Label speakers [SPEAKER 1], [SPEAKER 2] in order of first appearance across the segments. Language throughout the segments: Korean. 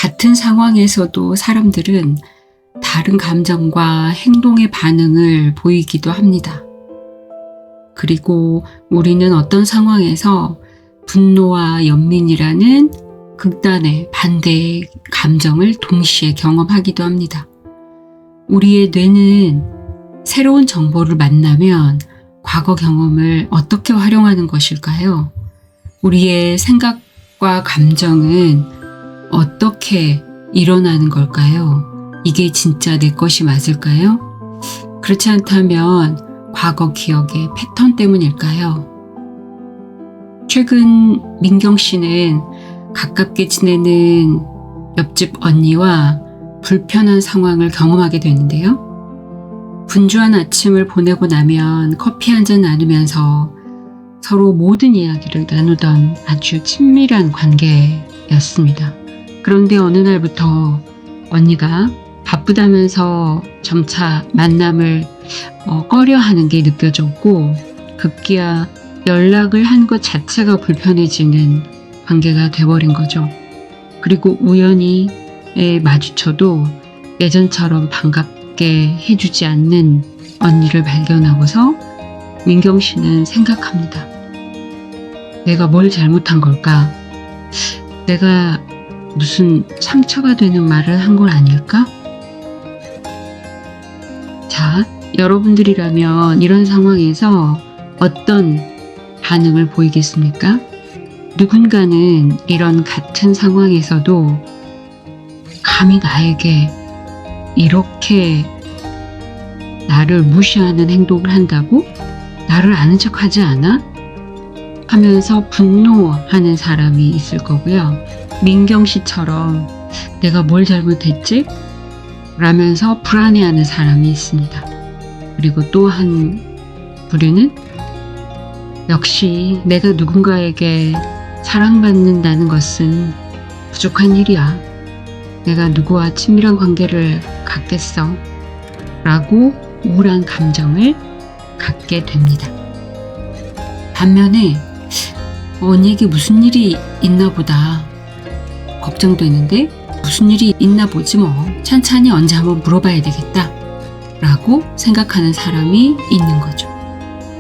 [SPEAKER 1] 같은 상황에서도 사람들은 다른 감정과 행동의 반응을 보이기도 합니다. 그리고 우리는 어떤 상황에서 분노와 연민이라는 극단의 반대의 감정을 동시에 경험하기도 합니다. 우리의 뇌는 새로운 정보를 만나면 과거 경험을 어떻게 활용하는 것일까요? 우리의 생각과 감정은 어떻게 일어나는 걸까요? 이게 진짜 내 것이 맞을까요? 그렇지 않다면 과거 기억의 패턴 때문일까요? 최근 민경 씨는 가깝게 지내는 옆집 언니와 불편한 상황을 경험하게 되는데요. 분주한 아침을 보내고 나면 커피 한잔 나누면서 서로 모든 이야기를 나누던 아주 친밀한 관계였습니다. 그런데 어느 날부터 언니가 바쁘다면서 점차 만남을 꺼려하는 게 느껴졌고, 급기야 연락을 한 것 자체가 불편해지는 관계가 돼버린 거죠. 그리고 우연히 마주쳐도 예전처럼 반갑게 해주지 않는 언니를 발견하고서 민경 씨는 생각합니다. 내가 뭘 잘못한 걸까? 내가 무슨 상처가 되는 말을 한 건 아닐까? 자, 여러분들이라면 이런 상황에서 어떤 반응을 보이겠습니까? 누군가는 이런 같은 상황에서도 감히 나에게 이렇게 나를 무시하는 행동을 한다고? 나를 아는 척하지 않아? 하면서 분노하는 사람이 있을 거고요. 민경 씨처럼 내가 뭘 잘못했지? 라면서 불안해하는 사람이 있습니다. 그리고 또 한 부류는 역시 내가 누군가에게 사랑받는다는 것은 부족한 일이야. 내가 누구와 친밀한 관계를 갖겠어. 라고 우울한 감정을 갖게 됩니다. 반면에 언니에게 무슨 일이 있나 보다 걱정되는데 무슨 일이 있나 보지 뭐. 찬찬히 언제 한번 물어봐야 되겠다. 라고 생각하는 사람이 있는 거죠.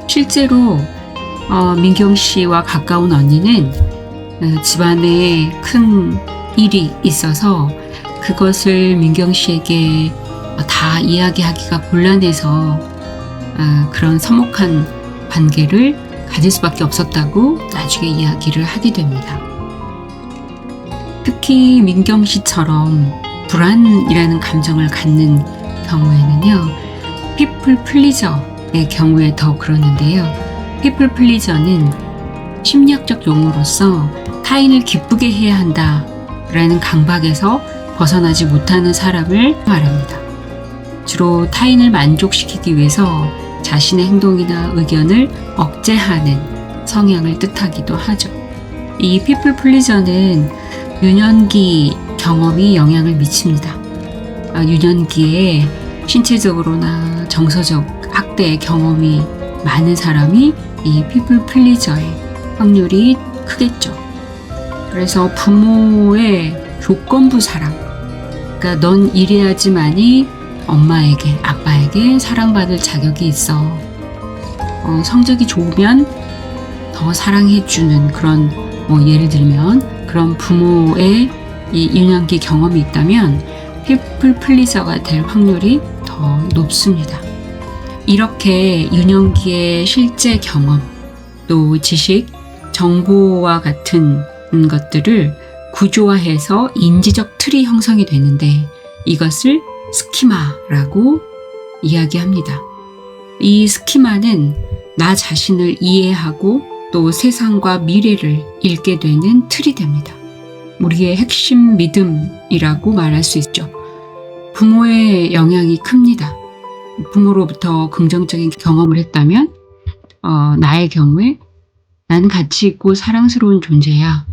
[SPEAKER 1] 실제로 민경 씨와 가까운 언니는 집안에 큰 일이 있어서 그것을 민경 씨에게 다 이야기하기가 곤란해서 그런 서먹한 관계를 가질 수밖에 없었다고 나중에 이야기를 하게 됩니다. 특히 민경 씨처럼 불안이라는 감정을 갖는 경우에는요, 피플 플리저의 경우에 더 그러는데요. 피플 플리저는 심리학적 용어로서 타인을 기쁘게 해야 한다라는 강박에서 벗어나지 못하는 사람을 말합니다. 주로 타인을 만족시키기 위해서 자신의 행동이나 의견을 억제하는 성향을 뜻하기도 하죠. 이 피플 플리저는 유년기 경험이 영향을 미칩니다. 유년기에 신체적으로나 정서적 학대의 경험이 많은 사람이 이 피플 플리저의 확률이 크겠죠. 그래서 부모의 조건부 사랑, 그러니까 넌 이래야지만이 엄마에게, 아빠에게 사랑받을 자격이 있어. 성적이 좋으면 더 사랑해주는 그런, 예를 들면 그런 부모의 이 유년기 경험이 있다면 피플 플리저가 될 확률이 더 높습니다. 이렇게 유년기의 실제 경험, 또 지식, 정보와 같은 것들을 구조화해서 인지적 틀이 형성이 되는데 이것을 스키마라고 이야기합니다. 이 스키마는 나 자신을 이해하고 또 세상과 미래를 읽게 되는 틀이 됩니다. 우리의 핵심 믿음이라고 말할 수 있죠. 부모의 영향이 큽니다. 부모로부터 긍정적인 경험을 했다면 나의 경우에 나는 가치 있고 사랑스러운 존재야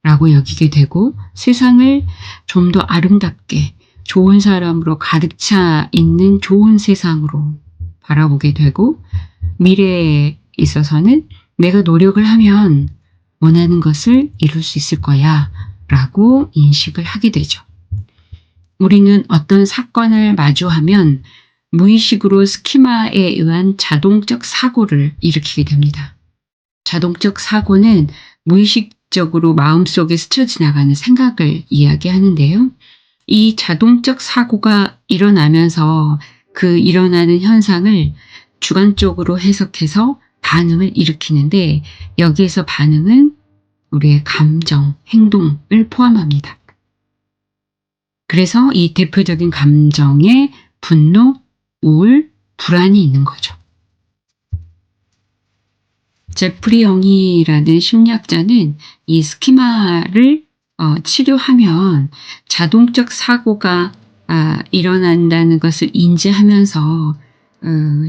[SPEAKER 1] 라고 여기게 되고, 세상을 좀 더 아름답게 좋은 사람으로 가득 차 있는 좋은 세상으로 바라보게 되고, 미래에 있어서는 내가 노력을 하면 원하는 것을 이룰 수 있을 거야 라고 인식을 하게 되죠. 우리는 어떤 사건을 마주하면 무의식으로 스키마에 의한 자동적 사고를 일으키게 됩니다. 자동적 사고는 무의식적으로 마음속에 스쳐 지나가는 생각을 이야기하는데요. 이 자동적 사고가 일어나면서 그 일어나는 현상을 주관적으로 해석해서 반응을 일으키는데, 여기에서 반응은 우리의 감정, 행동을 포함합니다. 그래서 이 대표적인 감정에 분노, 우울, 불안이 있는 거죠. 제프리 영이라는 심리학자는 이 스키마를 치료하면 자동적 사고가 일어난다는 것을 인지하면서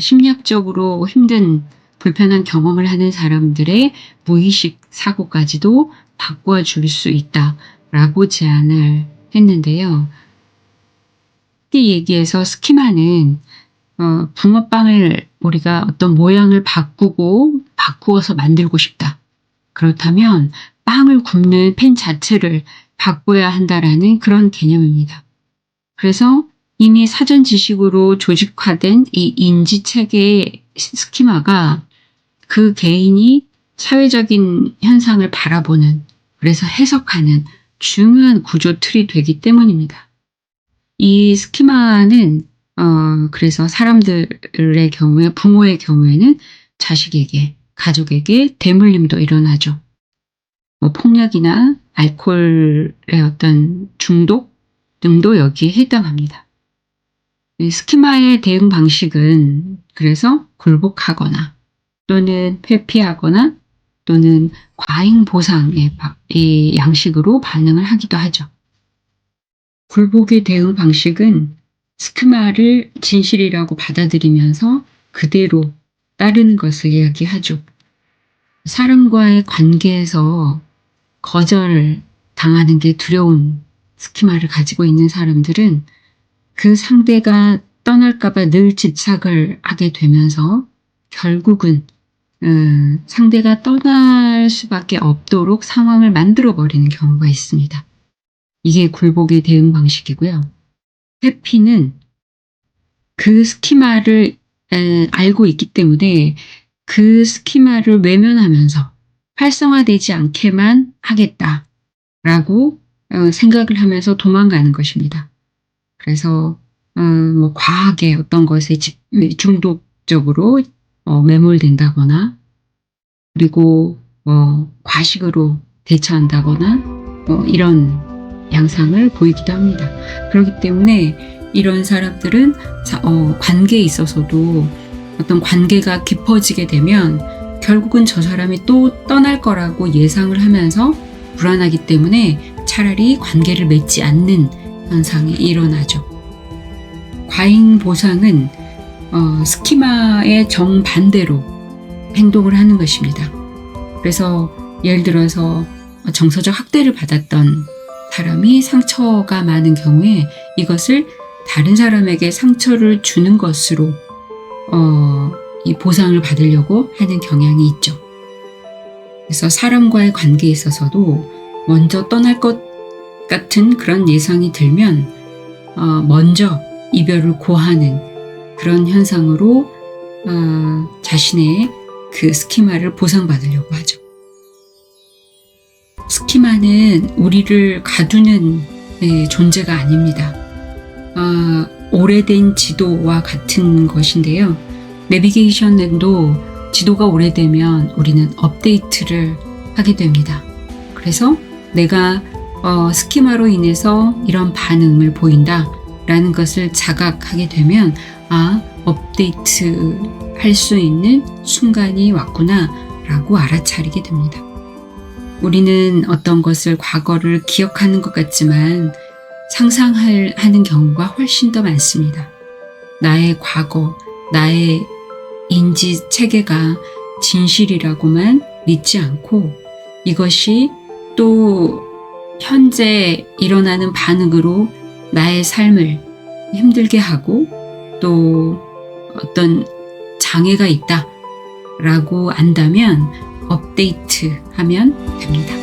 [SPEAKER 1] 심리학적으로 힘든 불편한 경험을 하는 사람들의 무의식 사고까지도 바꾸어 줄 수 있다라고 제안을 했는데요. 쉽게 얘기해서 스키마는 붕어빵을 우리가 어떤 모양을 바꾸어서 만들고 싶다. 그렇다면 빵을 굽는 팬 자체를 바꿔야 한다라는 그런 개념입니다. 그래서 이미 사전 지식으로 조직화된 이 인지체계의 스키마가 그 개인이 사회적인 현상을 바라보는, 그래서 해석하는 중요한 구조 틀이 되기 때문입니다. 이 스키마는 그래서 사람들의 경우에, 부모의 경우에는 자식에게, 가족에게 대물림도 일어나죠. 폭력이나 알코올의 어떤 중독 등도 여기에 해당합니다. 이 스키마의 대응 방식은 그래서 굴복하거나 또는 회피하거나 또는 과잉 보상의 이 양식으로 반응을 하기도 하죠. 굴복의 대응 방식은 스키마를 진실이라고 받아들이면서 그대로 따르는 것을 이야기하죠. 사람과의 관계에서 거절을 당하는 게 두려운 스키마를 가지고 있는 사람들은 그 상대가 떠날까봐 늘 집착을 하게 되면서 결국은 상대가 떠날 수밖에 없도록 상황을 만들어버리는 경우가 있습니다. 이게 굴복의 대응 방식이고요. 회피는 그 스키마를 알고 있기 때문에 그 스키마를 외면하면서 활성화되지 않게만 하겠다라고 생각을 하면서 도망가는 것입니다. 그래서 과하게 어떤 것에 중독적으로 매몰된다거나, 그리고 과식으로 대처한다거나 이런 양상을 보이기도 합니다. 그렇기 때문에 이런 사람들은 관계에 있어서도 어떤 관계가 깊어지게 되면 결국은 저 사람이 또 떠날 거라고 예상을 하면서 불안하기 때문에 차라리 관계를 맺지 않는 현상이 일어나죠. 과잉 보상은 스키마의 정반대로 행동을 하는 것입니다. 그래서 예를 들어서 정서적 학대를 받았던 사람이 상처가 많은 경우에 이것을 다른 사람에게 상처를 주는 것으로 이 보상을 받으려고 하는 경향이 있죠. 그래서 사람과의 관계에 있어서도 먼저 떠날 것 같은 그런 예상이 들면 먼저 이별을 고하는 그런 현상으로 자신의 그 스키마를 보상받으려고 하죠. 스키마는 우리를 가두는 존재가 아닙니다. 오래된 지도와 같은 것인데요. 내비게이션도 지도가 오래되면 우리는 업데이트를 하게 됩니다. 그래서 내가 스키마로 인해서 이런 반응을 보인다 라는 것을 자각하게 되면 업데이트 할 수 있는 순간이 왔구나 라고 알아차리게 됩니다. 우리는 어떤 것을, 과거를 기억하는 것 같지만 상상하는 경우가 훨씬 더 많습니다. 나의 과거, 나의 인지 체계가 진실이라고만 믿지 않고 이것이 또 현재 일어나는 반응으로 나의 삶을 힘들게 하고 또 어떤 장애가 있다라고 안다면 업데이트하면 됩니다.